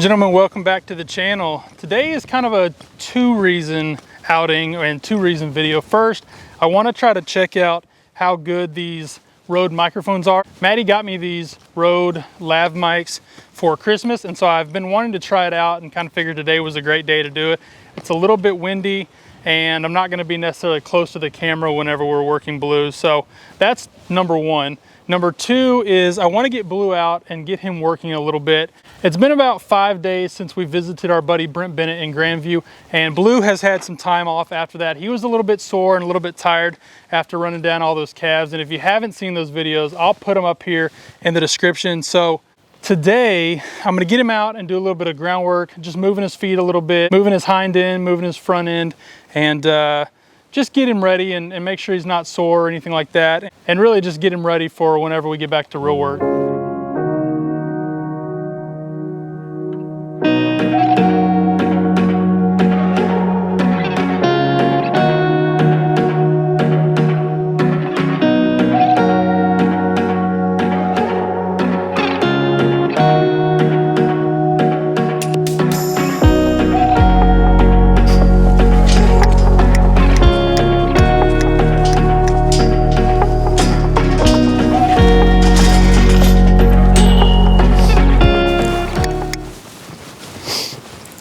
Gentlemen, welcome back to the channel. Today is kind of a two-reason outing and two-reason video. First, I want to try to check out how good these Rode microphones are. Maddie got me these Rode lav mics for Christmas, and so I've been wanting to try it out and kind of figured today was a great day to do it. It's a little bit windy and I'm not going to be necessarily close to the camera whenever we're working blues, so that's number one. Number two is I want to get Blue out and get him working a little bit. It's been about 5 days since we visited our buddy Brent Bennett in Grandview, and Blue has had some time off after that. He was a little bit sore and a little bit tired after running down all those calves, and if you haven't seen those videos, I'll put them up here in the description. So today, I'm going to get him out and do a little bit of groundwork, just moving his feet a little bit, moving his hind end, moving his front end, and just get him ready and make sure he's not sore or anything like that, and really just get him ready for whenever we get back to real work.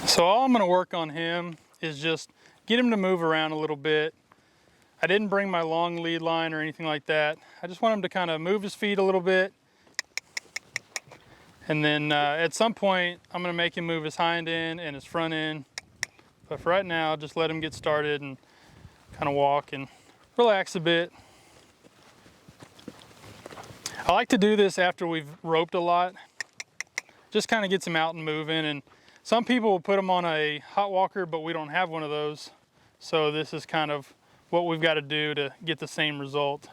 So all I'm going to work on him is just get him to move around a little bit. I didn't bring my long lead line or anything like that. I just want him to kind of move his feet a little bit. And then at some point, I'm going to make him move his hind end and his front end. But for right now, just let him get started and kind of walk and relax a bit. I like to do this after we've roped a lot. Just kind of gets him out and moving. And some people will put them on a hot walker, but we don't have one of those. So this is kind of what we've got to do to get the same result.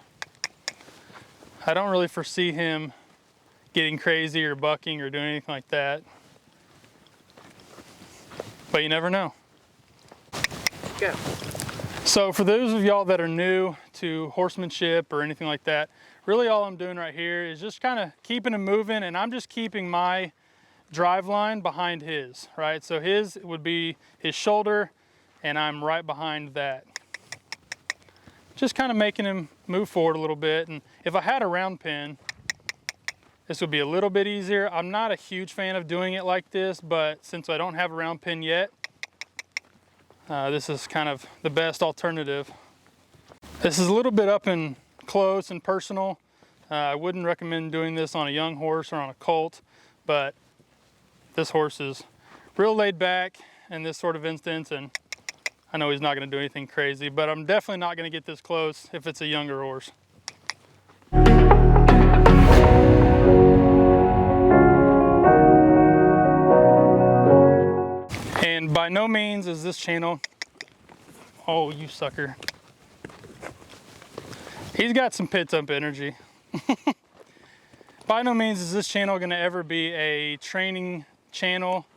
I don't really foresee him getting crazy or bucking or doing anything like that. But you never know. Go. So for those of y'all that are new to horsemanship or anything like that, really all I'm doing right here is just kind of keeping him moving, and I'm just keeping my drive line behind his, right? So his would be his shoulder, and I'm right behind that. Just kind of making him move forward a little bit. And if I had a round pin, this would be a little bit easier. I'm not a huge fan of doing it like this, but since I don't have a round pin yet, this is kind of the best alternative. This is a little bit up and close and personal. I wouldn't recommend doing this on a young horse or on a colt, but this horse is real laid back in this sort of instance, and I know he's not going to do anything crazy, but I'm definitely not going to get this close if it's a younger horse. And by no means is this channel, oh you sucker, he's got some pit up energy. By no means is this channel going to ever be a training channel.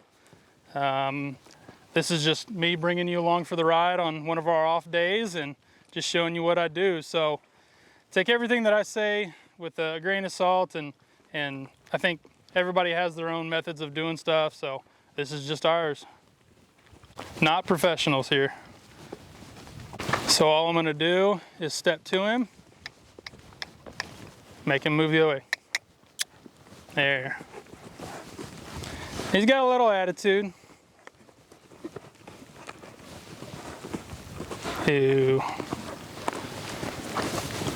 This is just me bringing you along for the ride on one of our off days and just showing you what I do. So take everything that I say with a grain of salt, and I think everybody has their own methods of doing stuff, so this is just ours. Not professionals here. So all I'm going to do is step to him, make him move the other way. There. He's got a little attitude. Ew.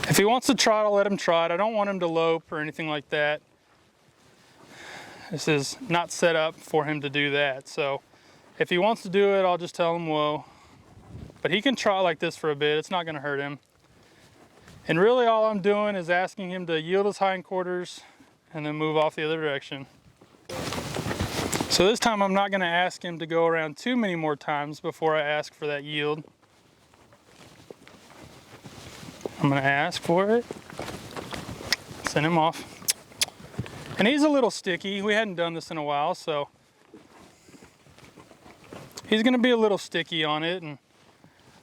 If he wants to trot, I'll let him trot. I don't want him to lope or anything like that. This is not set up for him to do that. So if he wants to do it, I'll just tell him whoa. But he can trot like this for a bit. It's not going to hurt him. And really all I'm doing is asking him to yield his hindquarters and then move off the other direction. So this time I'm not going to ask him to go around too many more times before I ask for that yield. I'm going to ask for it, send him off. And he's a little sticky. We hadn't done this in a while, so he's going to be a little sticky on it, and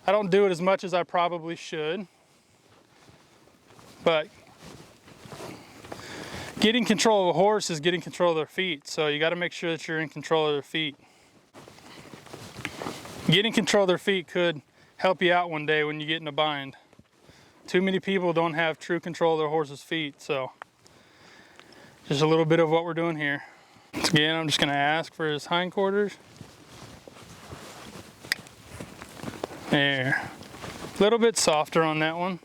I don't do it as much as I probably should. But Getting control of a horse is getting control of their feet, so you got to make sure that you're in control of their feet. Getting control of their feet could help you out one day when you get in a bind. Too many people don't have true control of their horse's feet, so just a little bit of what we're doing here. Once again, I'm just going to ask for his hindquarters. There. A little bit softer on that one.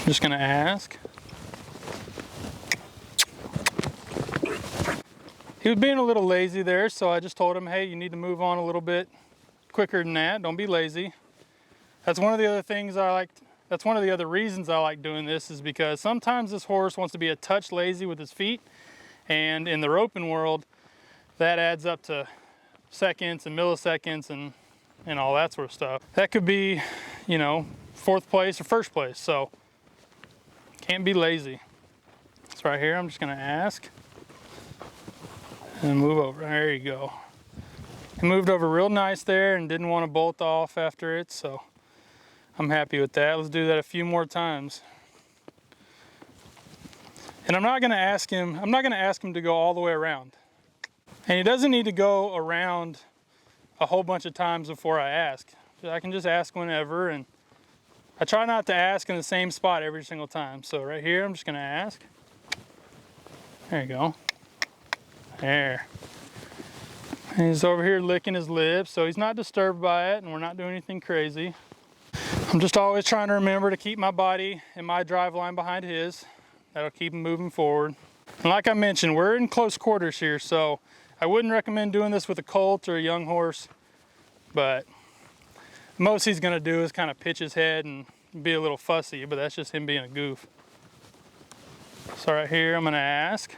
Just going to ask. He was being a little lazy there, so I just told him, hey, you need to move on a little bit quicker than that. Don't be lazy. That's one of the other things I like. That's one of the other reasons I like doing this, is because sometimes this horse wants to be a touch lazy with his feet, and in the roping world, that adds up to seconds and milliseconds and all that sort of stuff. That could be, you know, 4th place or 1st place, so can't be lazy. So right here, I'm just gonna ask and move over. There you go. He moved over real nice there and didn't want to bolt off after it, so I'm happy with that. Let's do that a few more times. And I'm not gonna ask him to go all the way around. And he doesn't need to go around a whole bunch of times before I ask. I can just ask whenever, and I try not to ask in the same spot every single time. So right here, I'm just gonna ask. There you go. There. And he's over here licking his lips, so he's not disturbed by it, and we're not doing anything crazy. I'm just always trying to remember to keep my body and my drive line behind his. That'll keep him moving forward. And like I mentioned, we're in close quarters here, so I wouldn't recommend doing this with a colt or a young horse, but most he's gonna do is kind of pitch his head and be a little fussy, but that's just him being a goof. So right here, I'm gonna ask.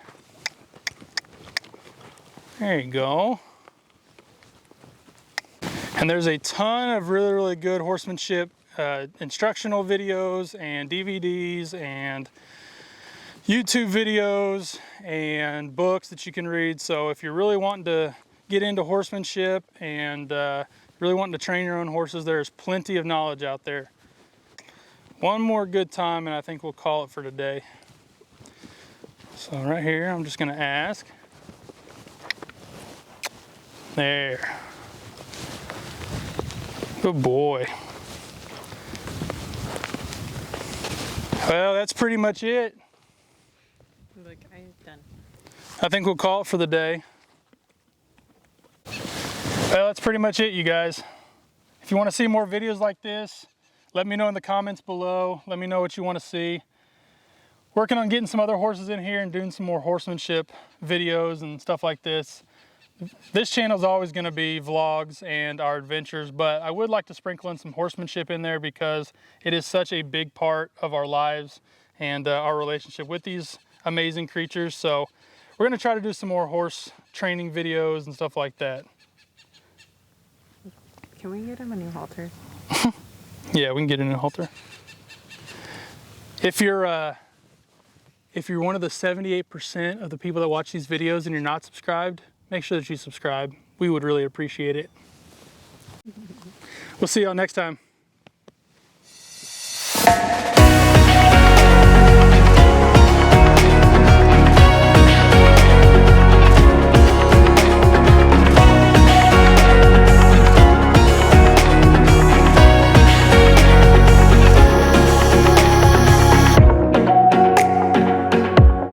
There you go. And there's a ton of really, really good horsemanship instructional videos and DVDs and YouTube videos and books that you can read. So if you're really wanting to get into horsemanship and really wanting to train your own horses, there's plenty of knowledge out there. One more good time and I think we'll call it for today. So right here, I'm just gonna ask. There. Good boy. Well, that's pretty much it. Look, I'm done. I think we'll call it for the day. Well, that's pretty much it, you guys. If you want to see more videos like this, let me know in the comments below. Let me know what you want to see. Working on getting some other horses in here and doing some more horsemanship videos and stuff like this. This channel is always going to be vlogs and our adventures, but I would like to sprinkle in some horsemanship in there because it is such a big part of our lives and our relationship with these amazing creatures. So we're going to try to do some more horse training videos and stuff like that. Can we get him a new halter? Yeah, we can get a new halter. If you're one of the 78% of the people that watch these videos and you're not subscribed, make sure that you subscribe. We would really appreciate it. We'll see y'all next time.